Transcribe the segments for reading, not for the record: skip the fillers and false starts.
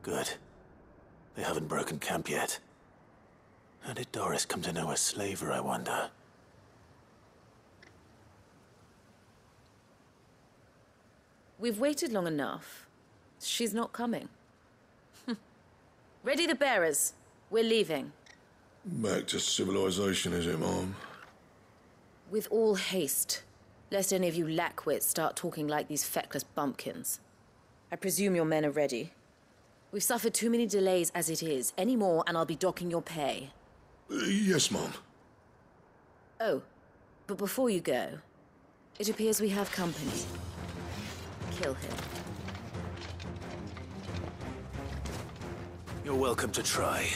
Good. They haven't broken camp yet. How did Doris come to know a slaver, I wonder? We've waited long enough. She's not coming. Ready the bearers. We're leaving. Back to civilization, is it, Mom? With all haste, lest any of you lackwits start talking like these feckless bumpkins. I presume your men are ready. We've suffered too many delays as it is. Any more, and I'll be docking your pay. Yes, Mom. Oh, but before you go, it appears we have company. Kill him. You're welcome to try.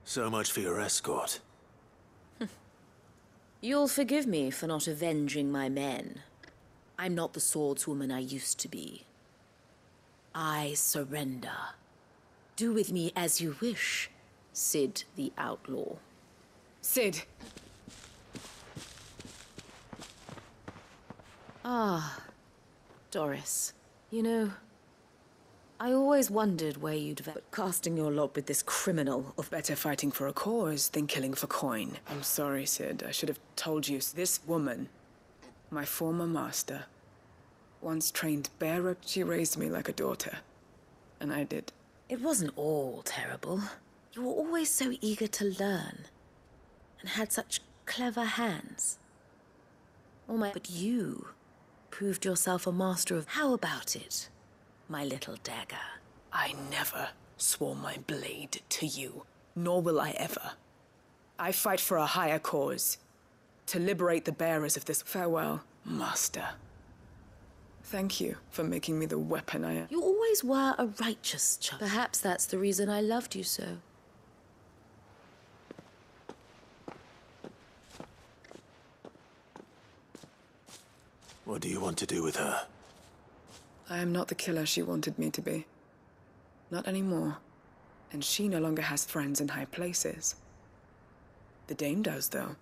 So much for your escort. You'll forgive me for not avenging my men. I'm not the swordswoman I used to be. I surrender. Do with me as you wish, Sid the Outlaw. Sid. Ah, Doris. You know, I always wondered where you'd develop casting your lot with this criminal of... Better fighting for a cause than killing for coin. I'm sorry, Sid. I should have told you. This woman, my former master, once trained bearer. She raised me like a daughter. And I did. It wasn't all terrible. You were always so eager to learn. And had such clever hands. But you proved yourself a master of... How about it, my little dagger? I never swore my blade to you, nor will I ever. I fight for a higher cause, to liberate the bearers of this. Farewell, master. Thank you for making me the weapon I am. You always were a righteous child. Perhaps that's the reason I loved you so. What do you want to do with her? I am not the killer she wanted me to be. Not anymore. And she no longer has friends in high places. The Dame does, though.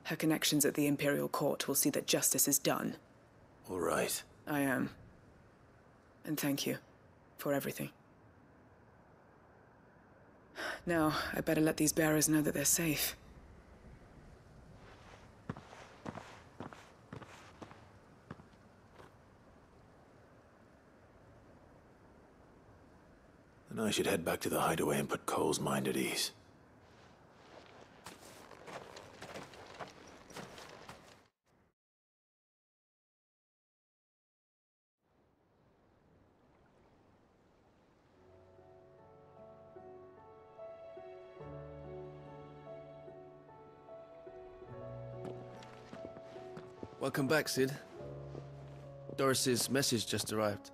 Her connections at the Imperial Court will see that justice is done. All right. I am. And thank you for everything. Now, I better let these bearers know that they're safe. Then I should head back to the hideaway and put Cole's mind at ease. Welcome back, Sid. Doris's message just arrived.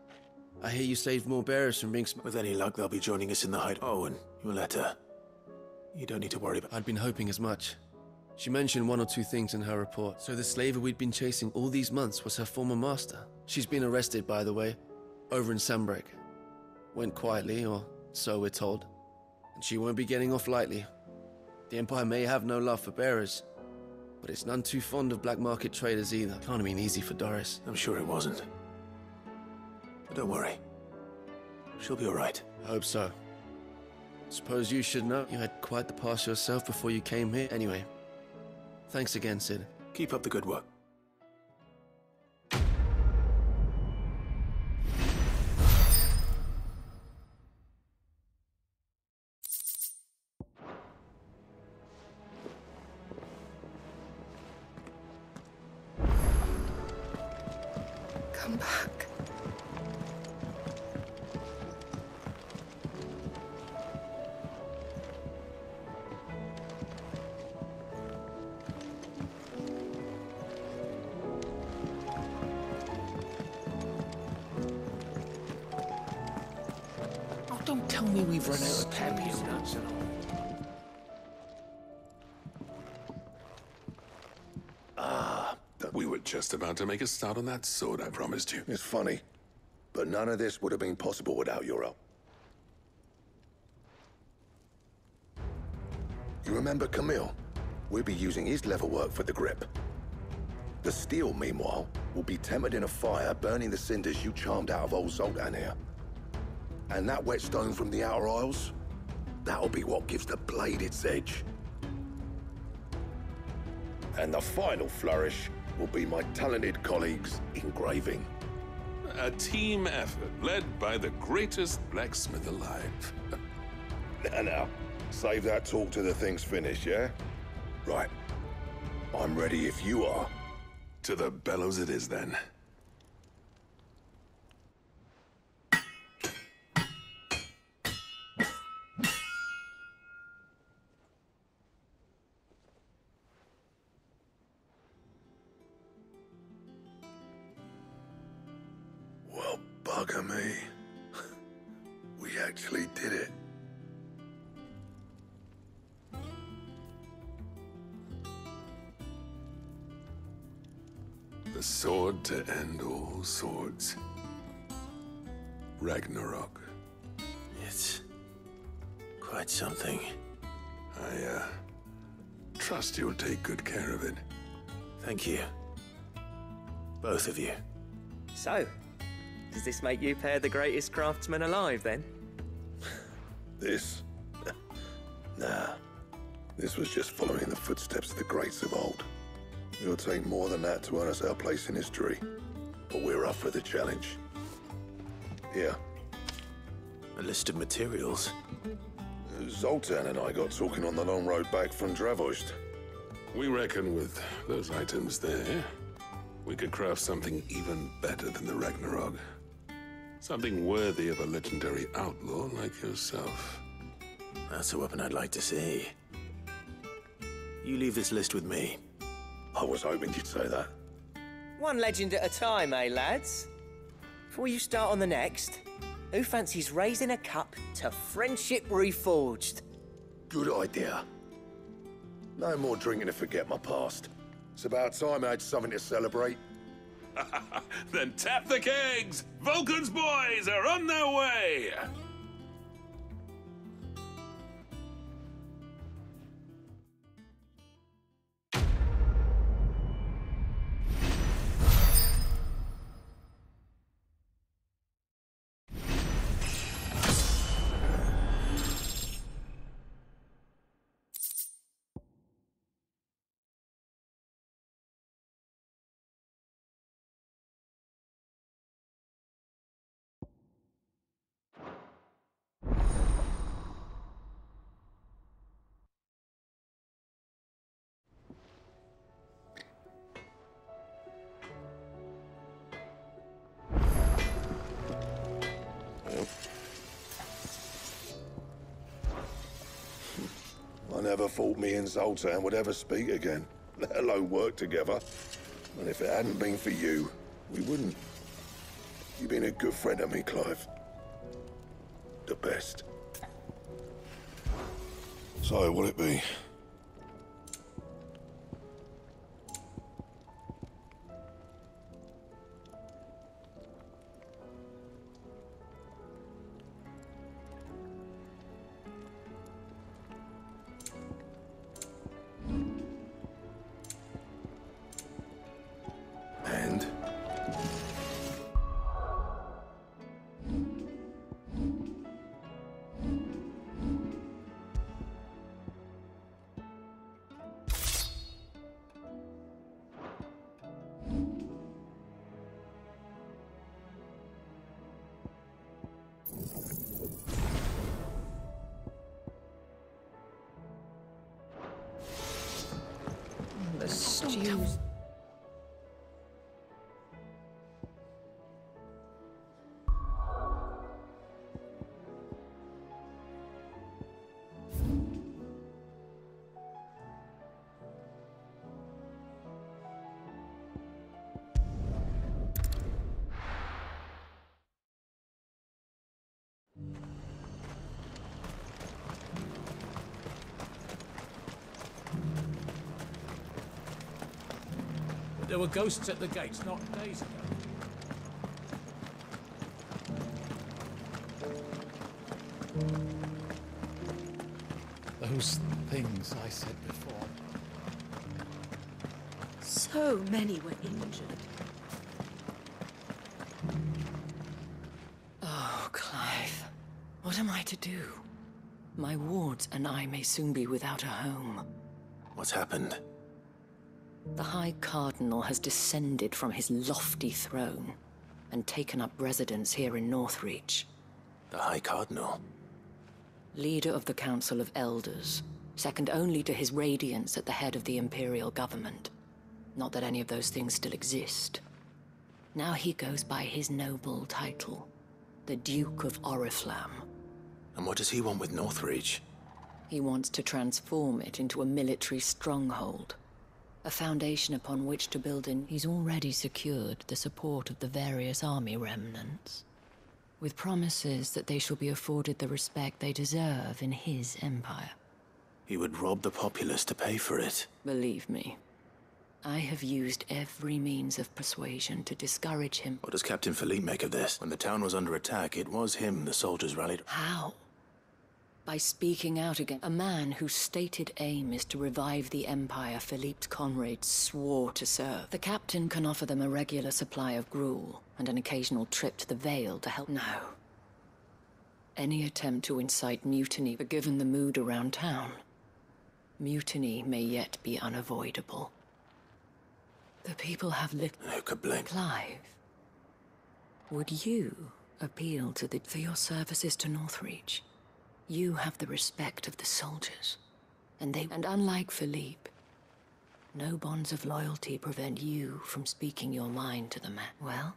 I hear you saved more bearers from being With any luck, they'll be joining us in the hide. Oh, and your letter. You don't need to worry about... I'd been hoping as much. She mentioned one or two things in her report. So the slaver we'd been chasing all these months was her former master. She's been arrested, by the way, over in Sambrek. Went quietly, or so we're told. And she won't be getting off lightly. The Empire may have no love for bearers, but it's none too fond of black market traders either. Can't have been easy for Doris. I'm sure it wasn't. But don't worry. She'll be all right. I hope so. Suppose you should know. You had quite the past yourself before you came here. Anyway, thanks again, Sid. Keep up the good work. Come back. Oh, don't tell me we've run out of champion nuts and all. We were just about to make a start on that sword I promised you. It's funny, but none of this would have been possible without your help. You remember Camille? We'll be using his level work for the grip. The steel, meanwhile, will be tempered in a fire, burning the cinders you charmed out of old Zoltan here. And that whetstone from the Outer Isles, that'll be what gives the blade its edge. And the final flourish will be my talented colleagues' engraving. A team effort led by the greatest blacksmith alive. Now, save that talk till the thing's finished, yeah? Right. I'm ready if you are. To the bellows it is then. Well, bugger me. We actually did it. The sword to end all swords. Ragnarok. It's quite something. I, trust you'll take good care of it. Thank you. Both of you. So, does this make you pair the greatest craftsman alive, then? This? Nah. This was just following the footsteps of the greats of old. It'll take more than that to earn us our place in history. But we're up for the challenge. Here. A list of materials. Zoltan and I got talking on the long road back from Dravost. We reckon with those items there, we could craft something even better than the Ragnarok. Something worthy of a legendary outlaw like yourself. That's a weapon I'd like to see. You leave this list with me. I was hoping you'd say that. One legend at a time, eh, lads? Before you start on the next, who fancies raising a cup to friendship reforged? Good idea. No more drinking to forget my past. It's about time I had something to celebrate. Then tap the kegs! Vulcan's boys are on their way! never thought me and Zoltan would ever speak again, let alone work together. And if it hadn't been for you, we wouldn't. You've been a good friend to me, Clive. The best. So, what'll it be? And? The stews. There were ghosts at the gates not days ago. Those things I said before. So many were injured. Oh, Clive. What am I to do? My wards and I may soon be without a home. What's happened? The High Cardinal has descended from his lofty throne and taken up residence here in Northreach. The High Cardinal? Leader of the Council of Elders, second only to his Radiance at the head of the Imperial government. Not that any of those things still exist. Now he goes by his noble title, the Duke of Oriflamme. And what does he want with Northreach? He wants to transform it into a military stronghold. A foundation upon which to build in. He's already secured the support of the various army remnants, with promises that they shall be afforded the respect they deserve in his empire. He would rob the populace to pay for it. Believe me, I have used every means of persuasion to discourage him. What does Captain Philippe make of this? When the town was under attack, it was him the soldiers rallied. How? By speaking out against a man whose stated aim is to revive the empire Philippe's comrades swore to serve. The captain can offer them a regular supply of gruel and an occasional trip to the Vale to help. No. Any attempt to incite mutiny, but given the mood around town, mutiny may yet be unavoidable. The people have little. Who could blame? Clive, would you appeal to for your services to Northreach? You have the respect of the soldiers, and unlike Philippe, no bonds of loyalty prevent you from speaking your mind to the man. Well,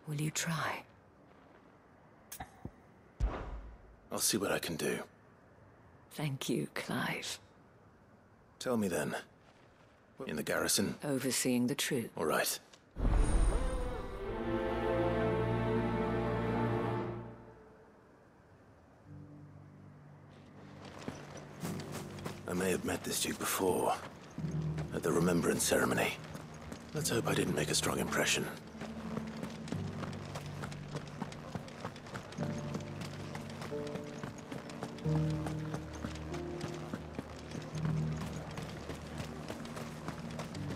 will you try? I'll see what I can do. Thank you, Clive. Tell me then. In the garrison? Overseeing the troop. All right. I may have met this duke before, at the Remembrance ceremony. Let's hope I didn't make a strong impression.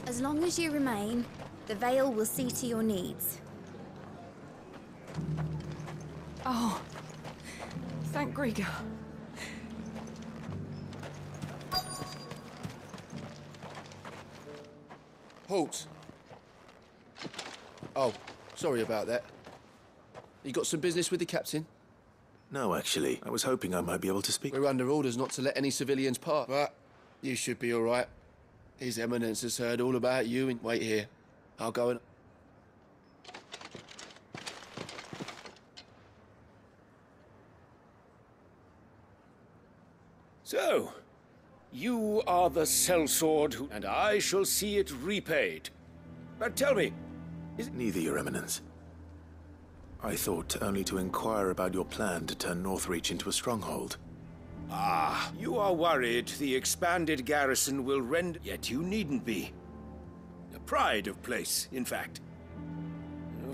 As long as you remain, the Vale will see to your needs. Oh, thank Grieger. Halt! Oh, sorry about that. You got some business with the captain? No, actually. I was hoping I might be able to speak. We're under orders not to let any civilians pass. But you should be all right. His Eminence has heard all about you and... Wait here. I'll go and... So, you are the sellsword, and I shall see it repaid. But tell me, Neither, Your Eminence. I thought only to inquire about your plan to turn Northreach into a stronghold. Ah, you are worried the expanded garrison will render... Yet you needn't be. A pride of place, in fact.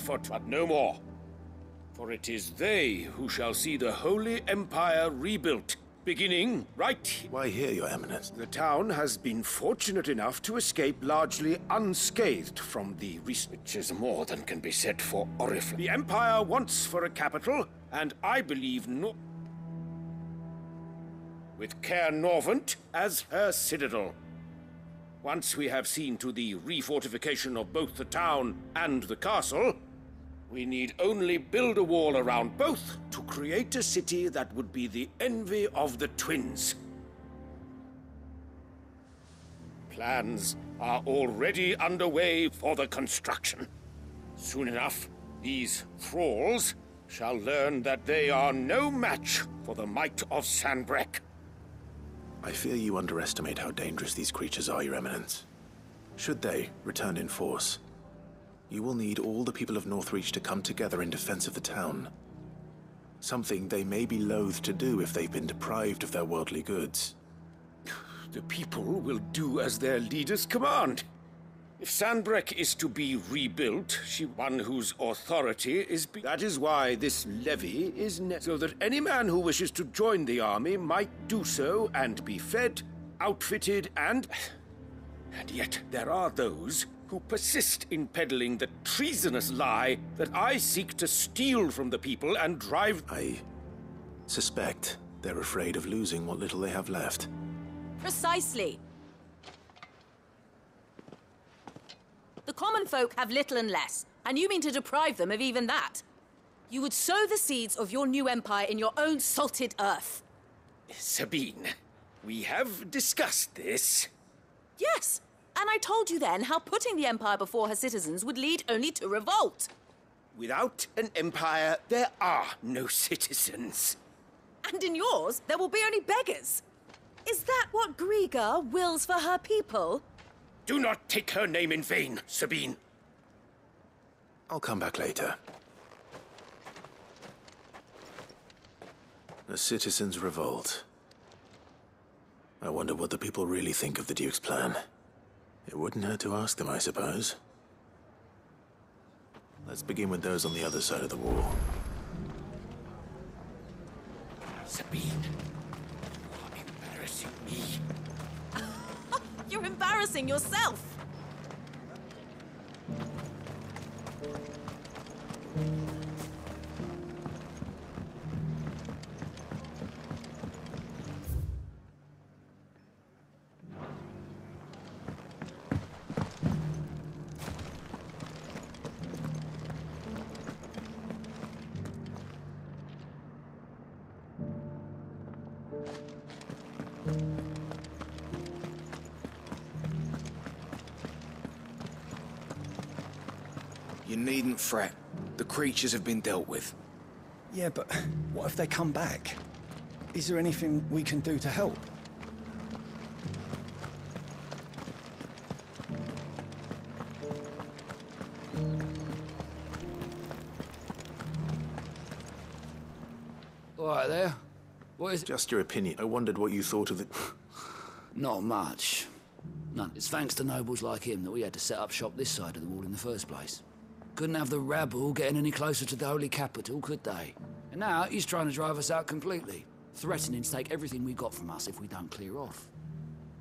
But no more. For it is they who shall see the Holy Empire rebuilt, beginning right... Why here, Your Eminence? The town has been fortunate enough to escape largely unscathed from the recent... Which is more than can be said for Oriflamme. The Empire wants for a capital, and I believe with Caer Norvent as her citadel. Once we have seen to the refortification of both the town and the castle, we need only build a wall around both to create a city that would be the envy of the twins. Plans are already underway for the construction. Soon enough, these thralls shall learn that they are no match for the might of Sanbreque. I fear you underestimate how dangerous these creatures are, Your Eminence. Should they return in force, you will need all the people of Northreach to come together in defense of the town. Something they may be loath to do if they've been deprived of their worldly goods. The people will do as their leaders command. If Sanbreque is to be rebuilt, one whose authority is... That is why this levy is so that any man who wishes to join the army might do so and be fed, outfitted, and yet there are those who persist in peddling the treasonous lie that I seek to steal from the people and drive... I suspect they're afraid of losing what little they have left. Precisely. The common folk have little and less, and you mean to deprive them of even that. You would sow the seeds of your new empire in your own salted earth. Sabine, we have discussed this. Yes, and I told you then how putting the empire before her citizens would lead only to revolt. Without an empire, there are no citizens. And in yours, there will be only beggars. Is that what Griga wills for her people? Do not take her name in vain, Sabine. I'll come back later. A citizens' revolt. I wonder what the people really think of the Duke's plan. It wouldn't hurt to ask them, I suppose. Let's begin with those on the other side of the wall. Sabine, you are embarrassing me. You're embarrassing yourself! You needn't fret. The creatures have been dealt with. Yeah, but what if they come back? Is there anything we can do to help? All right there. What is it? Just your opinion. I wondered what you thought of it. Not much. None. It's thanks to nobles like him that we had to set up shop this side of the wall in the first place. Couldn't have the rabble getting any closer to the holy capital, could they? And now he's trying to drive us out completely, threatening to take everything we got from us if we don't clear off.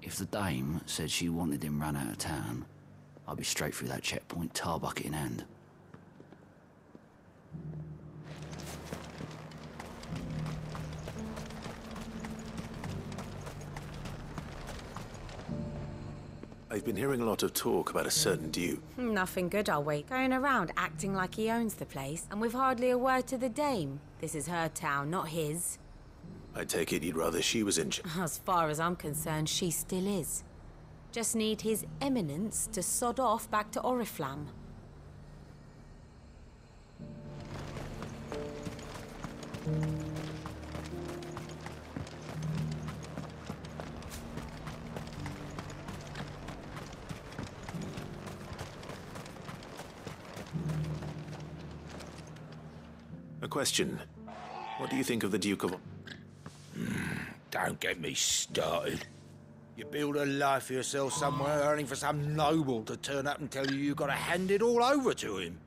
If the dame said she wanted him run out of town, I'd be straight through that checkpoint, tar bucket in hand. I've been hearing a lot of talk about a certain Duke. Nothing good, I'll wait. Going around acting like he owns the place, and with hardly a word to the dame. This is her town, not his. I take it you'd rather she was in charge. As far as I'm concerned, she still is. Just need his eminence to sod off back to Oriflamme. A question. What do you think of the Duke of... Don't get me started. You build a life for yourself somewhere, earning for some noble to turn up and tell you you've got to hand it all over to him.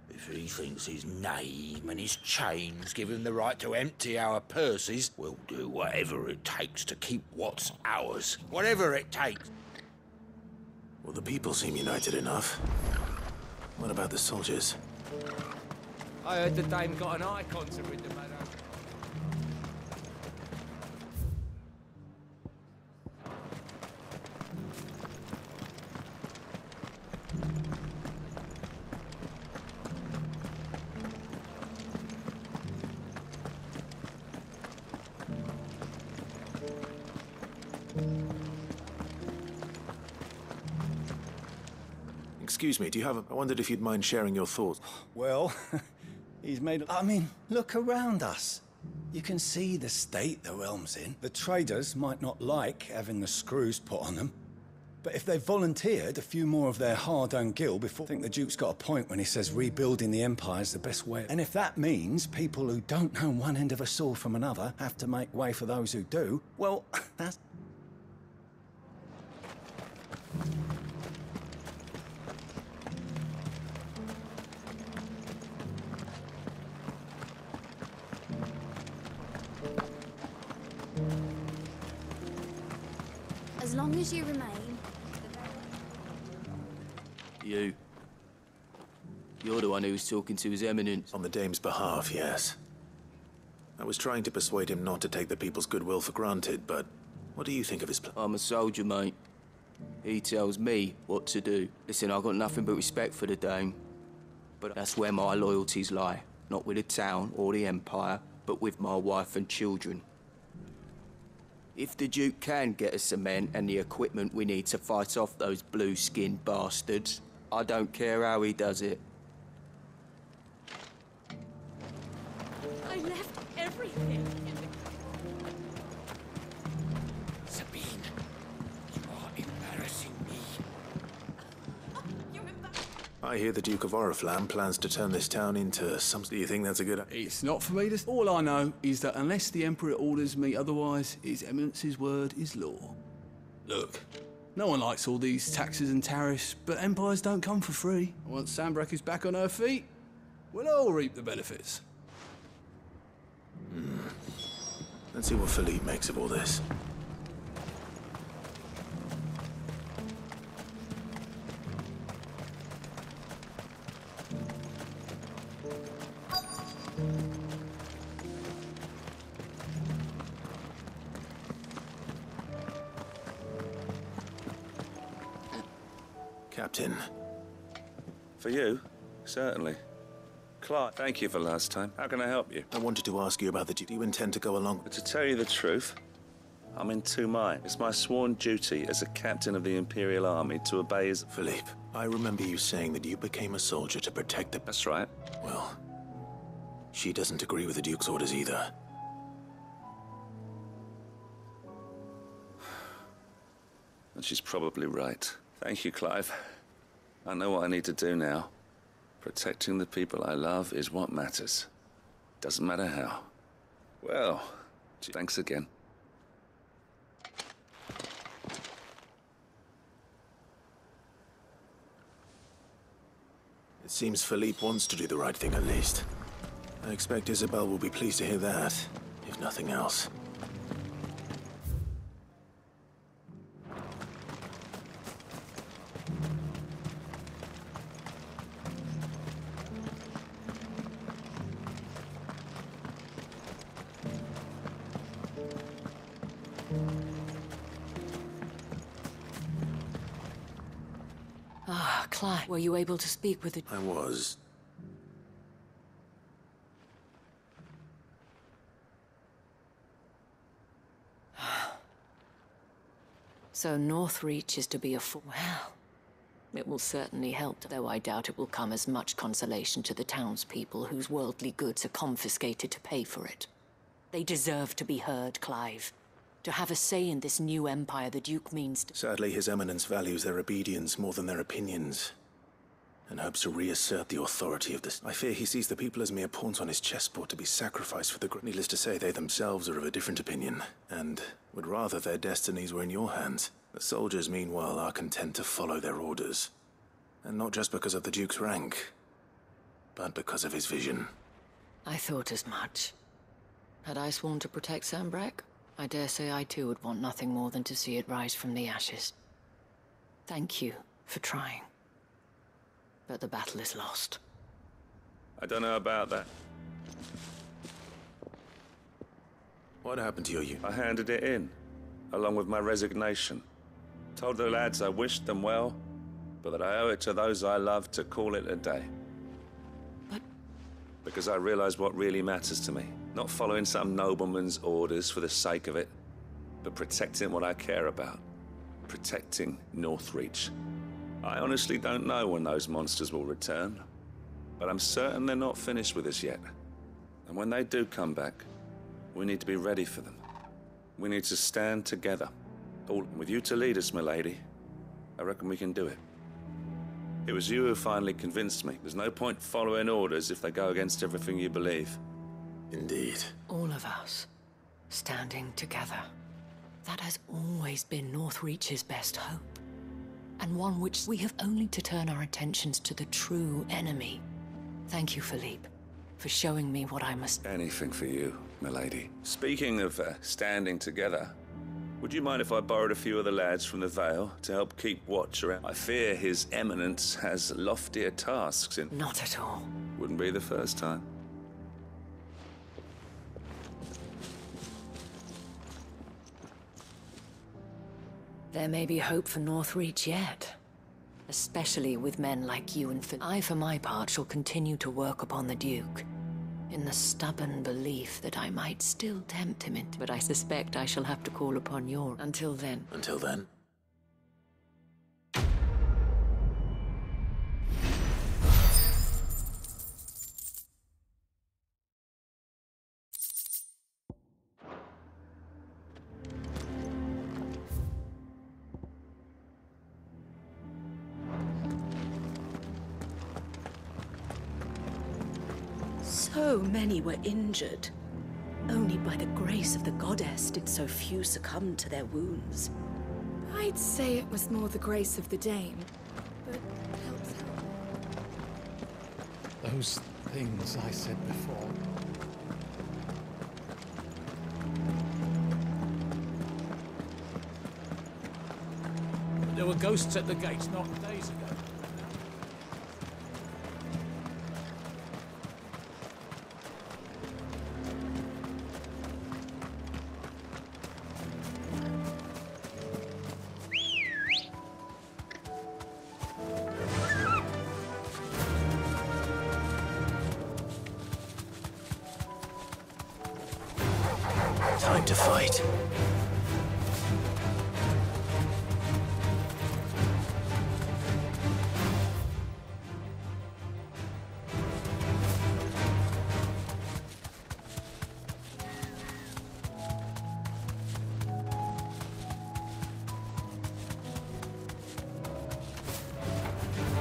If he thinks his name and his chains give him the right to empty our purses, we'll do whatever it takes to keep what's ours. Whatever it takes. Well, the people seem united enough. What about the soldiers? I heard the dame got an eye concert with the madam. Excuse me, do you have I wondered if you'd mind sharing your thoughts. Well, he's made... I mean, look around us. You can see the state the realm's in. The traders might not like having the screws put on them, but if they volunteered a few more of their hard-earned gil before... I think the Duke's got a point when he says rebuilding the Empire's the best way. And if that means people who don't know one end of a sword from another have to make way for those who do, well, that's... As long as you remain... You're the one who was talking to His Eminence. On the Dame's behalf, yes. I was trying to persuade him not to take the people's goodwill for granted, but what do you think of his plan? I'm a soldier, mate. He tells me what to do. Listen, I've got nothing but respect for the Dame, but that's where my loyalties lie. Not with the town or the Empire, but with my wife and children. If the Duke can get us the men and the equipment we need to fight off those blue-skinned bastards, I don't care how he does it. I left everything. Sabine, you are embarrassing me. I hear the Duke of Oriflamme plans to turn this town into something. Do you think that's a good idea? It's not for me to... All I know is that unless the Emperor orders me otherwise, His Eminence's word is law. Look, no one likes all these taxes and tariffs, but empires don't come for free. Once Sanbreque is back on her feet, we'll all reap the benefits. Let's see what Philippe makes of all this. Captain. For you? Certainly. Clark, thank you for last time. How can I help you? I wanted to ask you about the... Do you intend to go along? But to tell you the truth, I'm in two minds. It's my sworn duty as a captain of the Imperial Army to obey his... Philippe, I remember you saying that you became a soldier to protect the... That's right. Well, she doesn't agree with the Duke's orders either. And she's probably right. Thank you, Clive. I know what I need to do now. Protecting the people I love is what matters. Doesn't matter how. Well, thanks again. It seems Philippe wants to do the right thing at least. I expect Isabel will be pleased to hear that, if nothing else. Ah, Clive, were you able to speak with the... I was. So Northreach is to be a fool. Well, it will certainly help, though I doubt it will come as much consolation to the townspeople whose worldly goods are confiscated to pay for it. They deserve to be heard, Clive. To have a say in this new empire the Duke means to... Sadly, His Eminence values their obedience more than their opinions. and hopes to reassert the authority of this. I fear he sees the people as mere pawns on his chessboard to be sacrificed for the great. Needless to say, they themselves are of a different opinion, and would rather their destinies were in your hands. The soldiers, meanwhile, are content to follow their orders. And not just because of the Duke's rank, but because of his vision. I thought as much. Had I sworn to protect Sanbreque, I dare say I too would want nothing more than to see it rise from the ashes. Thank you for trying. But the battle is lost. I don't know about that. What happened to your unit? I handed it in, along with my resignation. Told the lads I wished them well, but that I owe it to those I love to call it a day. But... Because I realized what really matters to me. Not following some nobleman's orders for the sake of it, but protecting what I care about. Protecting Northreach. I honestly don't know when those monsters will return, but I'm certain they're not finished with us yet. And when they do come back, we need to be ready for them. We need to stand together. All with you to lead us, milady. I reckon we can do it. It was you who finally convinced me. There's no point following orders if they go against everything you believe. Indeed. All of us, standing together. That has always been Northreach's best hope. And one which we have only to turn our attentions to the true enemy. Thank you, Philippe, for showing me what I must... Anything for you, milady. Speaking of standing together, would you mind if I borrowed a few of the lads from the Vale to help keep watch around? I fear His Eminence has loftier tasks in... Not at all. Wouldn't be the first time. There may be hope for Northreach yet. Especially with men like you and Phil. I, for my part, shall continue to work upon the Duke, in the stubborn belief that I might still tempt him into... But I suspect I shall have to call upon your... Until then. Until then? So many were injured. Only by the grace of the goddess did so few succumb to their wounds. I'd say it was more the grace of the Dame, but helps. Those things I said before. There were ghosts at the gates not days ago. Time to fight.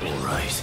All right.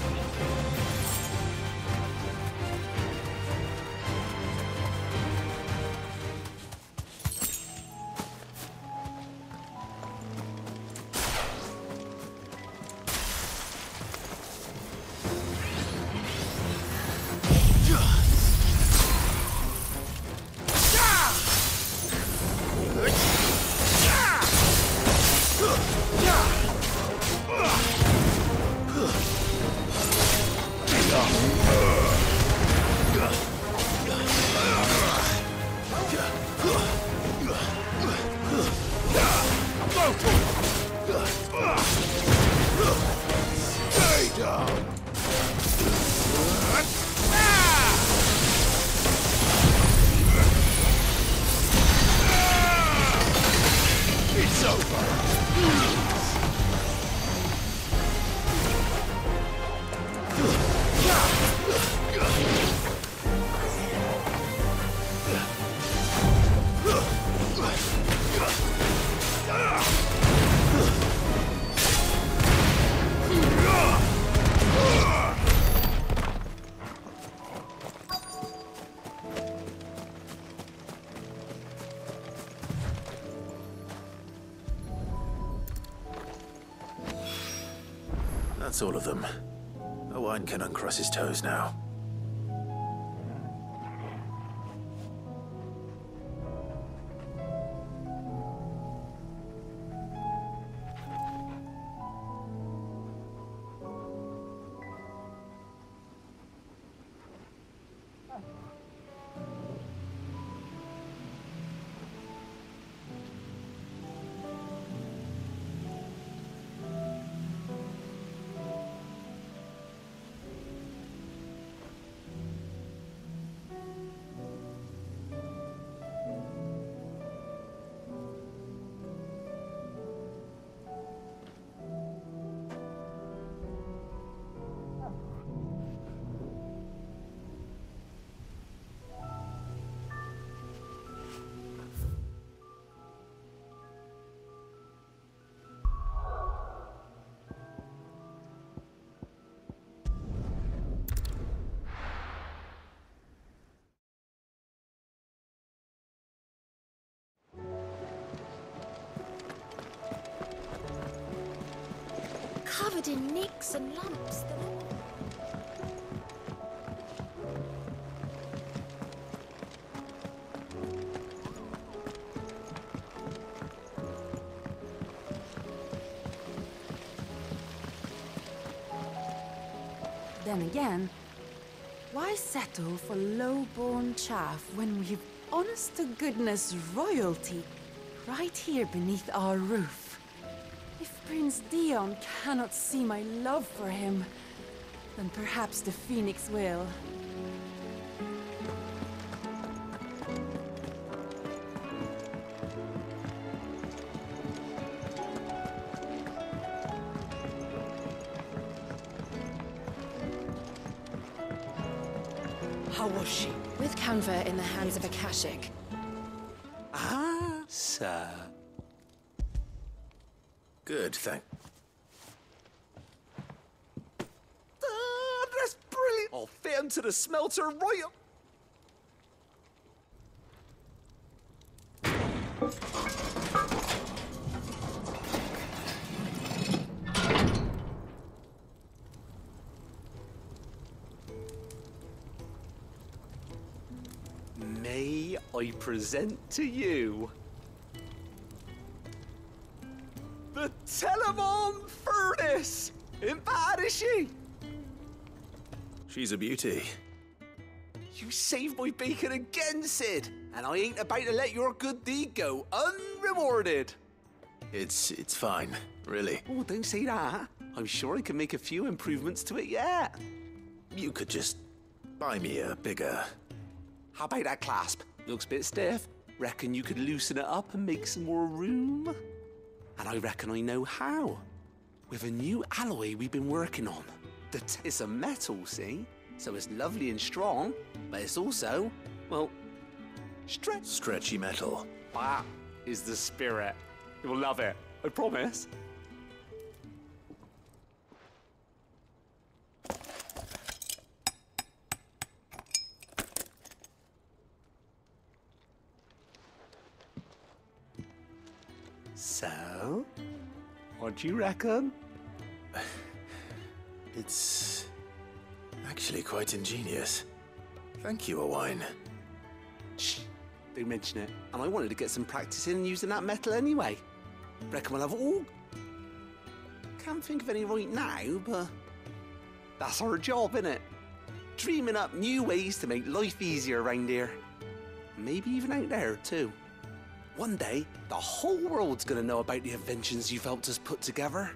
It's over. That's all of them. Owain can uncross his toes now. Covered in nicks and lumps. Then again, why settle for low-born chaff when we've honest-to-goodness royalty right here beneath our roof? If Prince Dion cannot see my love for him, then perhaps the Phoenix will. How was she? With Canva in the hands of Akashic. Ah, sir. Good, thank... That's brilliant! I'll fit him to the smelter right up. May I present to you the Telemon Furnace? Ain't bad, is she? She's a beauty. You saved my bacon again, Sid, and I ain't about to let your good deed go unrewarded. It's fine, really. Oh, don't say that. I'm sure I can make a few improvements to it yet. You could just buy me a bigger... How about that clasp? Looks a bit stiff. Reckon you could loosen it up and make some more room? And I reckon I know how. With a new alloy we've been working on. It's a metal, see? So it's lovely and strong, but it's also, well, stretchy metal. That is the spirit. You'll love it, I promise. So, what do you reckon? It's actually quite ingenious. Thank you, Owain. Shh, don't mention it. And I wanted to get some practice in using that metal anyway. Reckon we'll have all... Can't think of any right now, but that's our job, innit? Dreaming up new ways to make life easier around here. Maybe even out there, too. One day, the whole world's gonna know about the inventions you've helped us put together.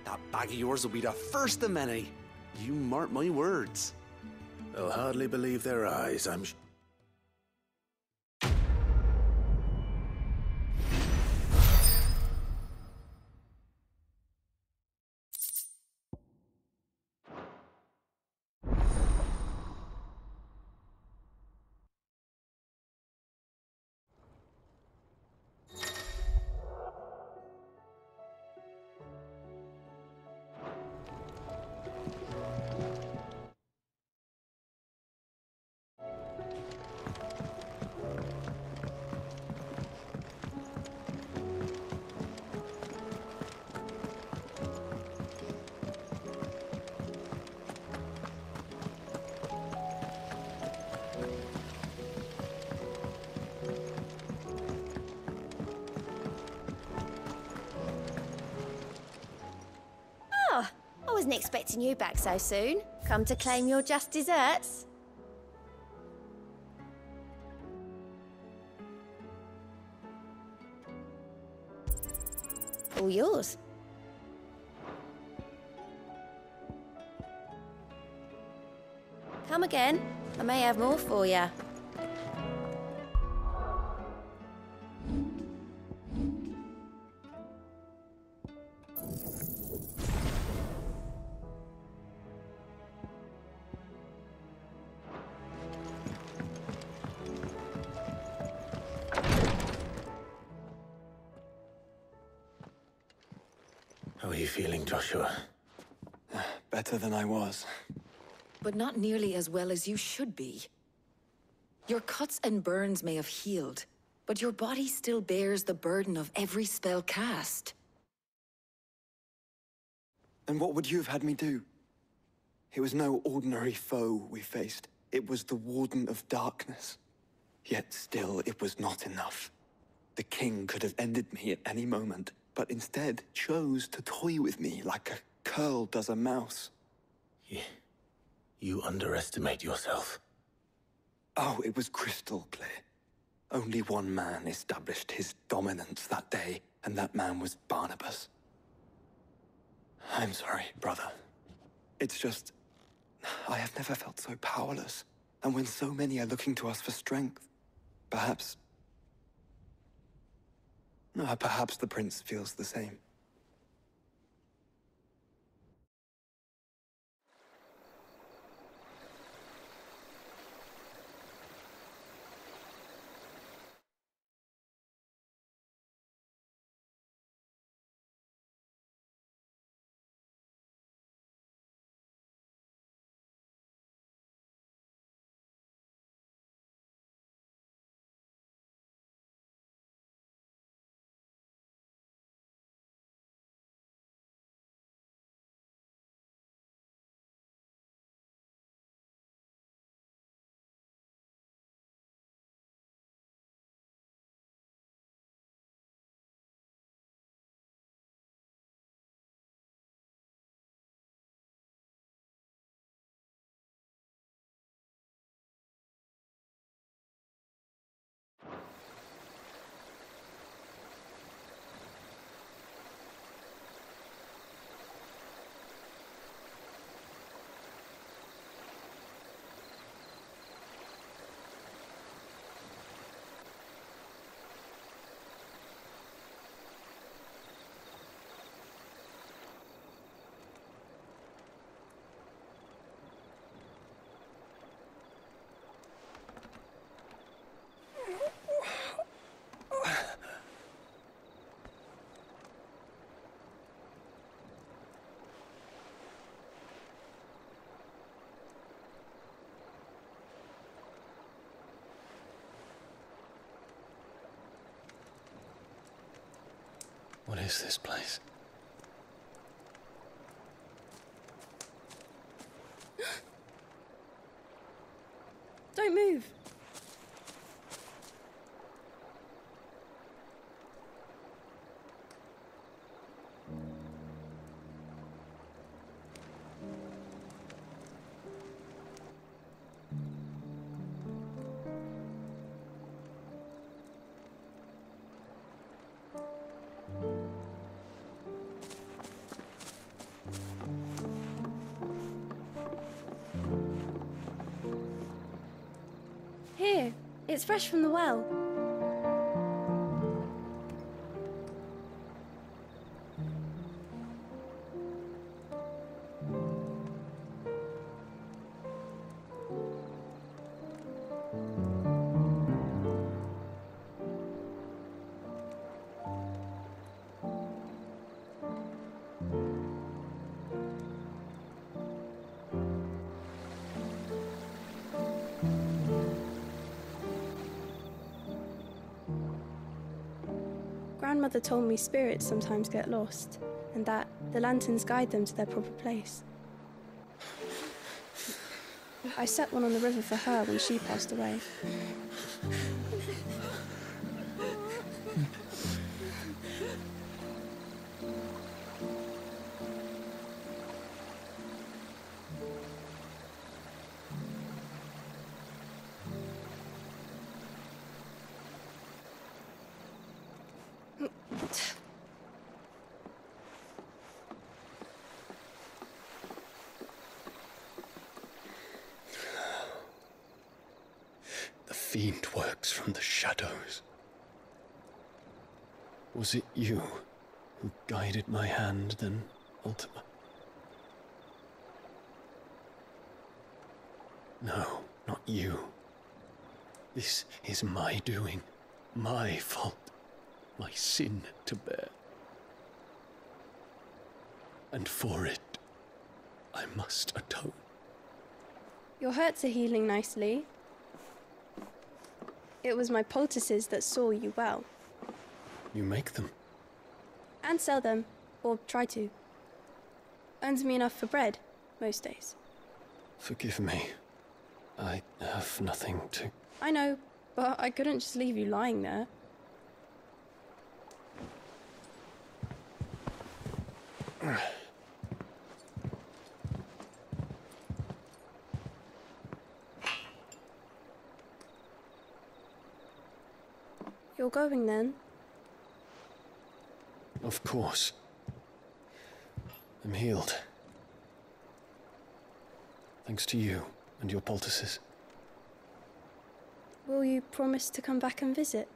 That bag of yours will be the first of many. You mark my words. They'll hardly believe their eyes, I'm sure. wasn't expecting you back so soon. Come to claim your just desserts? All yours. Come again. I may have more for you. How are you feeling, Joshua? Better than I was. But not nearly as well as you should be. Your cuts and burns may have healed, but your body still bears the burden of every spell cast. And what would you have had me do? It was no ordinary foe we faced. It was the Warden of Darkness. Yet still, it was not enough. The king could have ended me at any moment, but instead chose to toy with me like a curl does a mouse. You underestimate yourself. Oh, it was crystal clear. Only one man established his dominance that day, and that man was Barnabas. I'm sorry, brother. It's just... I have never felt so powerless. And when so many are looking to us for strength, perhaps the prince feels the same. What is this place? Don't move. Here, it's fresh from the well. Grandmother told me spirits sometimes get lost, and that the lanterns guide them to their proper place. I set one on the river for her when she passed away. fiend works from the shadows. Was it you who guided my hand then, Ultima? No, not you. This is my doing, my fault, my sin to bear. And for it, I must atone. Your hurts are healing nicely. It was my poultices that saw you well. You make them? And sell them, or try to. Earns me enough for bread, most days. Forgive me. I have nothing to... I know, but I couldn't just leave you lying there. You're going then? Of course. I'm healed. Thanks to you and your poultices. Will you promise to come back and visit?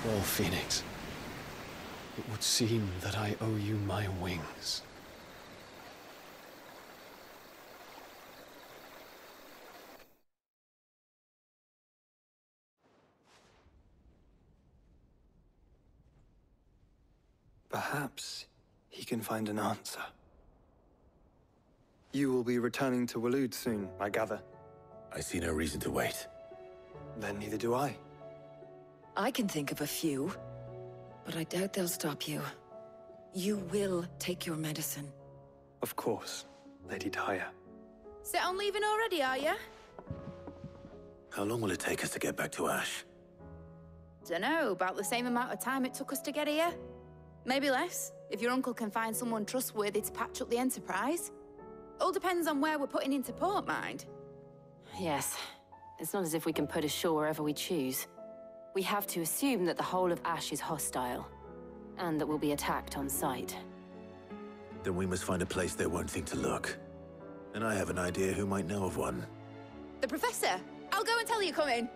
Well, Phoenix, it would seem that I owe you my wings. Perhaps he can find an answer. You will be returning to Waloed soon, I gather. I see no reason to wait. Then neither do I. I can think of a few, but I doubt they'll stop you. You will take your medicine. Of course, Lady Daya. Set on leaving already, are you? How long will it take us to get back to Ash? Dunno, about the same amount of time it took us to get here. Maybe less, if your uncle can find someone trustworthy to patch up the Enterprise. All depends on where we're putting into port, mind. Yes. It's not as if we can put ashore wherever we choose. We have to assume that the whole of Ash is hostile, and that we'll be attacked on sight. Then we must find a place they won't think to look. And I have an idea who might know of one. The Professor! I'll go and tell you come in.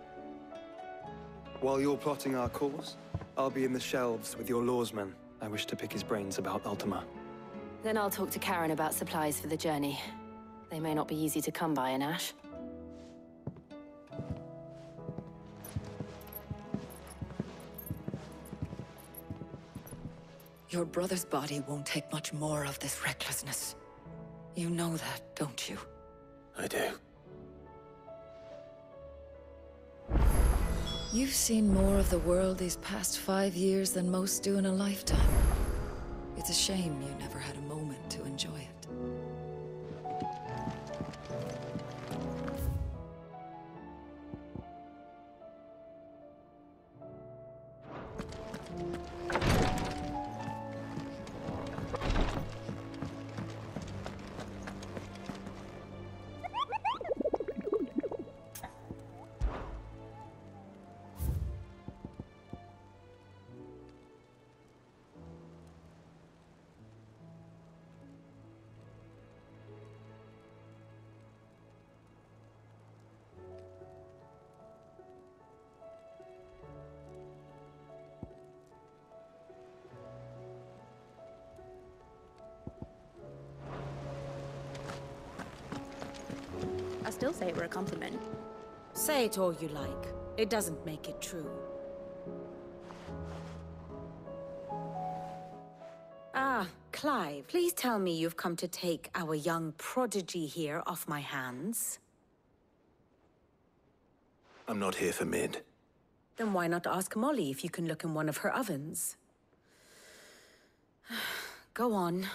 While you're plotting our course, I'll be in the shelves with your lawsman. I wish to pick his brains about Ultima. Then I'll talk to Karen about supplies for the journey. They may not be easy to come by in Ash. Your brother's body won't take much more of this recklessness. You know that, don't you? I do. You've seen more of the world these past 5 years than most do in a lifetime. It's a shame you never had a moment to enjoy it. I still say it were a compliment. Say it all you like. It doesn't make it true. Ah, Clive, please tell me you've come to take our young prodigy here off my hands. I'm not here for Mid. Then why not ask Molly if you can look in one of her ovens? Go on.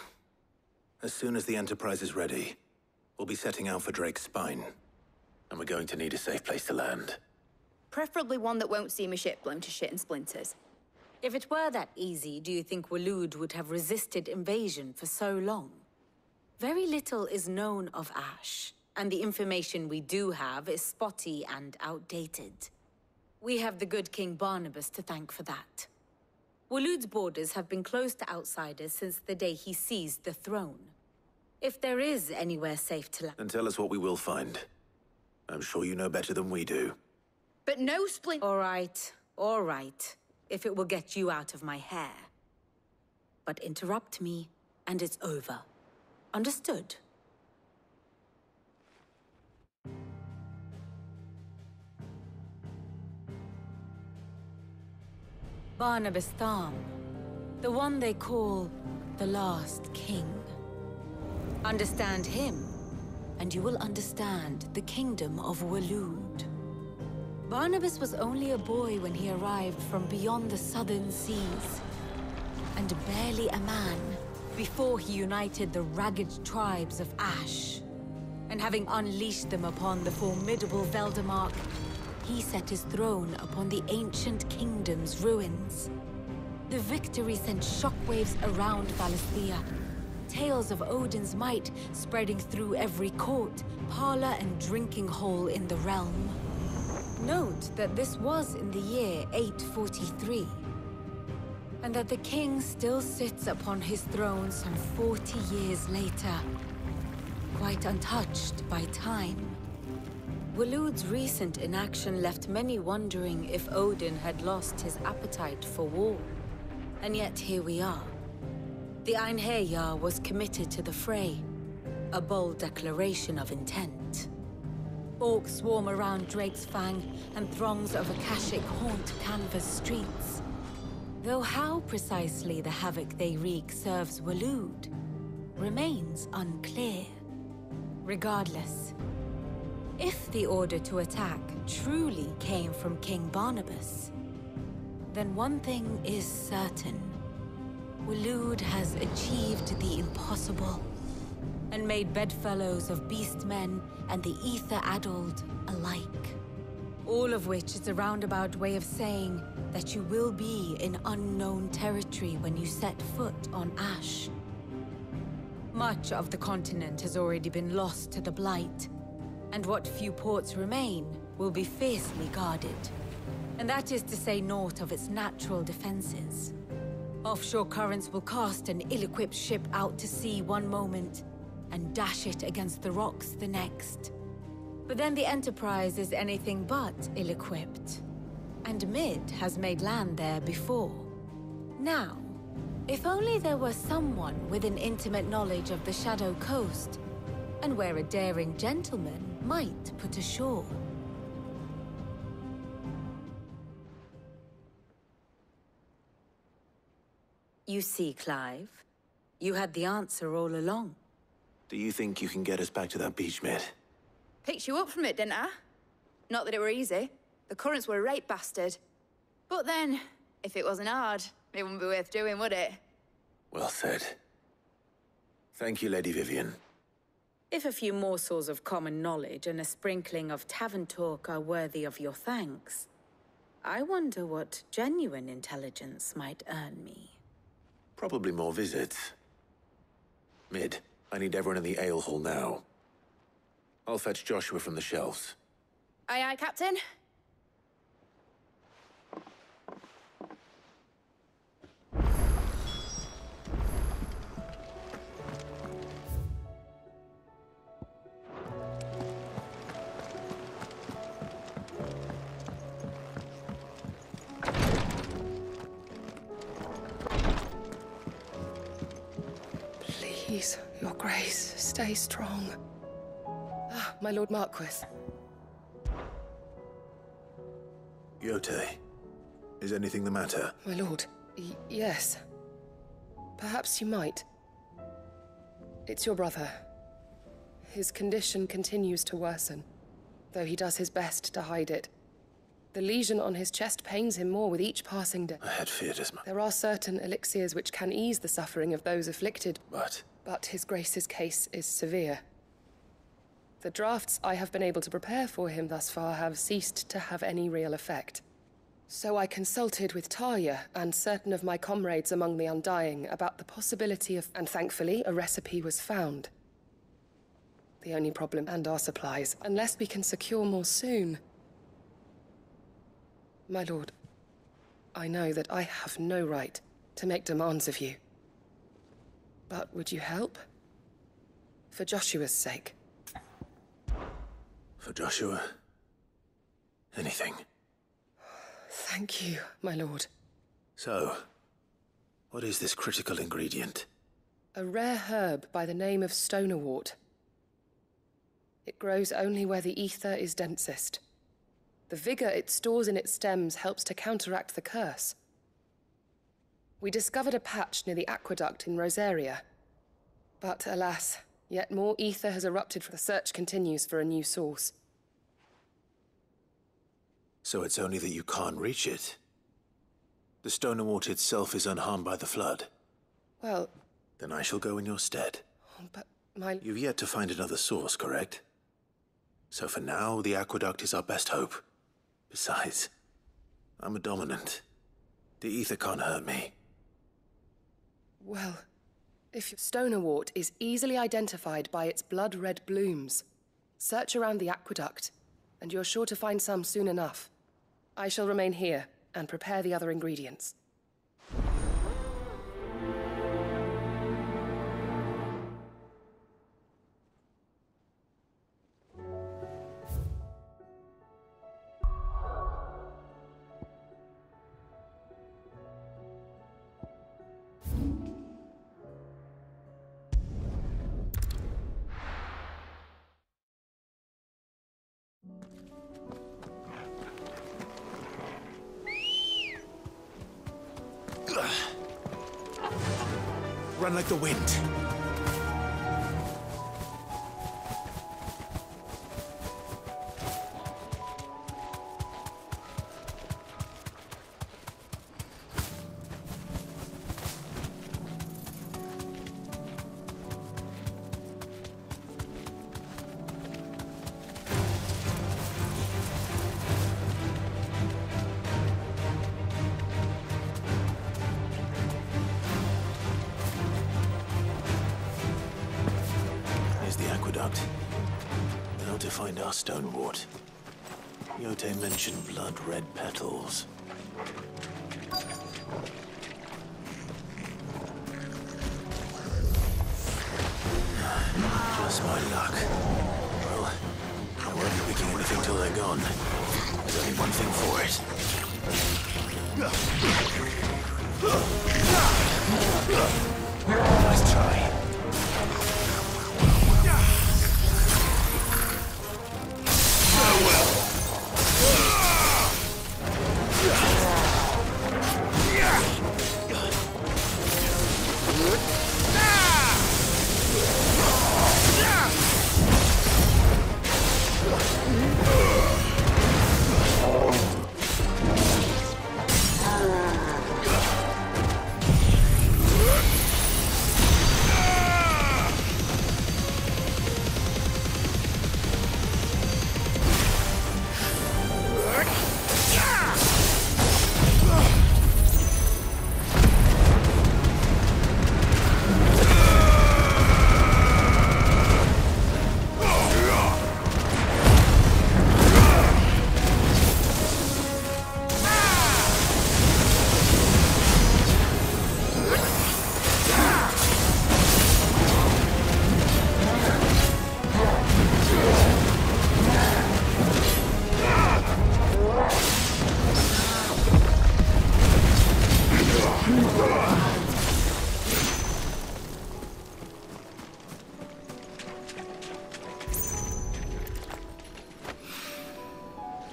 As soon as the Enterprise is ready, we'll be setting out for Drake's Spine. And we're going to need a safe place to land. Preferably one that won't see my ship blown to shit and splinters. If it were that easy, do you think Waloed would have resisted invasion for so long? Very little is known of Ash, and the information we do have is spotty and outdated. We have the good King Barnabas to thank for that. Waloed's borders have been closed to outsiders since the day he seized the throne. If there is anywhere safe to land... And tell us what we will find. I'm sure you know better than we do. But no splint... All right. If it will get you out of my hair. But interrupt me, and it's over. Understood? Barnabas Tham, the one they call the last king. Understand him, and you will understand the kingdom of Waloed. Barnabas was only a boy when he arrived from beyond the southern seas, and barely a man before he united the ragged tribes of Ash. And having unleashed them upon the formidable Veldemark, he set his throne upon the ancient kingdom's ruins. The victory sent shockwaves around Valisthea, tales of Odin's might spreading through every court, parlor, and drinking hole in the realm. Note that this was in the year 843, and that the king still sits upon his throne some 40 years later, quite untouched by time. Waloed's recent inaction left many wondering if Odin had lost his appetite for war. And yet here we are. The Einherjar was committed to the fray, a bold declaration of intent. Orcs swarm around Drake's Fang, and throngs of Akashic haunt Canva's streets. Though how precisely the havoc they wreak serves Waloed remains unclear. Regardless, if the order to attack truly came from King Barnabas, then one thing is certain. Waloed has achieved the impossible, and made bedfellows of beastmen and the ether-addled alike. All of which is a roundabout way of saying that you will be in unknown territory when you set foot on Ash. Much of the continent has already been lost to the Blight, and what few ports remain will be fiercely guarded. And that is to say naught of its natural defenses. Offshore currents will cast an ill-equipped ship out to sea one moment, and dash it against the rocks the next. But then the Enterprise is anything but ill-equipped. And Mid has made land there before. Now, if only there were someone with an intimate knowledge of the Shadow Coast, and where a daring gentleman might put ashore. You see, Clive, you had the answer all along. Do you think you can get us back to that beach, Mid? Picked you up from it, didn't I? Not that it were easy. The currents were a right bastard. But then, if it wasn't hard, it wouldn't be worth doing, would it? Well said. Thank you, Lady Vivian. If a few morsels of common knowledge and a sprinkling of tavern talk are worthy of your thanks, I wonder what genuine intelligence might earn me. Probably more visits. Mid, I need everyone in the ale hall now. I'll fetch Joshua from the shelves. Aye, aye, Captain. Please, Your Grace, stay strong. Ah, my Lord Marquis. Yote, is anything the matter? My lord, yes. Perhaps you might. It's your brother. His condition continues to worsen, though he does his best to hide it. The lesion on his chest pains him more with each passing day. I had feared as much. There are certain elixirs which can ease the suffering of those afflicted. But His Grace's case is severe. The drafts I have been able to prepare for him thus far have ceased to have any real effect. So I consulted with Talia and certain of my comrades among the Undying about the possibility of, and thankfully, a recipe was found. The only problem, and our supplies, unless we can secure more soon. My lord, I know that I have no right to make demands of you. But would you help? For Joshua's sake. For Joshua? Anything. Thank you, my lord. So, what is this critical ingredient? A rare herb by the name of stonerwort. It grows only where the ether is densest. The vigor it stores in its stems helps to counteract the curse. We discovered a patch near the aqueduct in Rosaria. But alas, yet more ether has erupted. The search continues for a new source. So it's only that you can't reach it? The stonerwort itself is unharmed by the flood? Well... Then I shall go in your stead. But my... You've yet to find another source, correct? So for now, the aqueduct is our best hope. Besides, I'm a dominant. The ether can't hurt me. Well, if stonerwort is easily identified by its blood-red blooms, search around the aqueduct, and you're sure to find some soon enough. I shall remain here and prepare the other ingredients. Run like the wind. Now to find our stonewort. Yote mentioned blood-red petals. Just my luck. Well, I won't be picking anything till they're gone. There's only one thing for it. Nice try.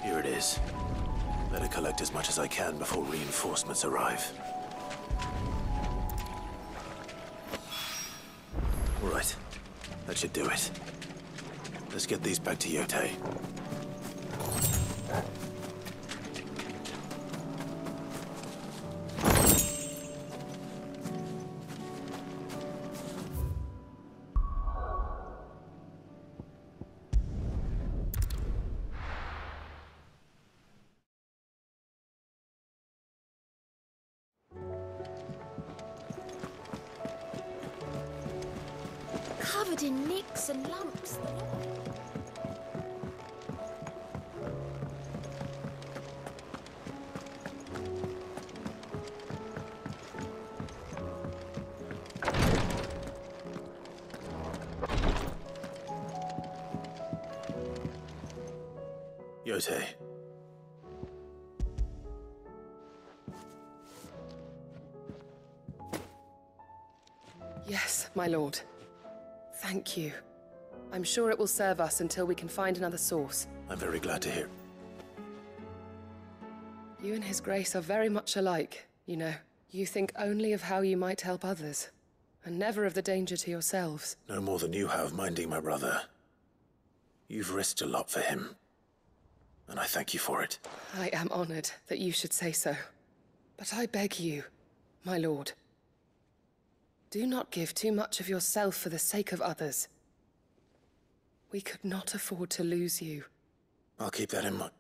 Here it is. Better collect as much as I can before reinforcements arrive. All right. That should do it. Let's get these back to Yote. covered in nicks and lumps. Yote. Yes, my lord. Thank you. I'm sure it will serve us until we can find another source. I'm very glad to hear. You and His Grace are very much alike, you know. You think only of how you might help others, and never of the danger to yourselves. No more than you have minding my brother. You've risked a lot for him, and I thank you for it. I am honored that you should say so. But I beg you, my lord, do not give too much of yourself for the sake of others. We could not afford to lose you. I'll keep that in mind.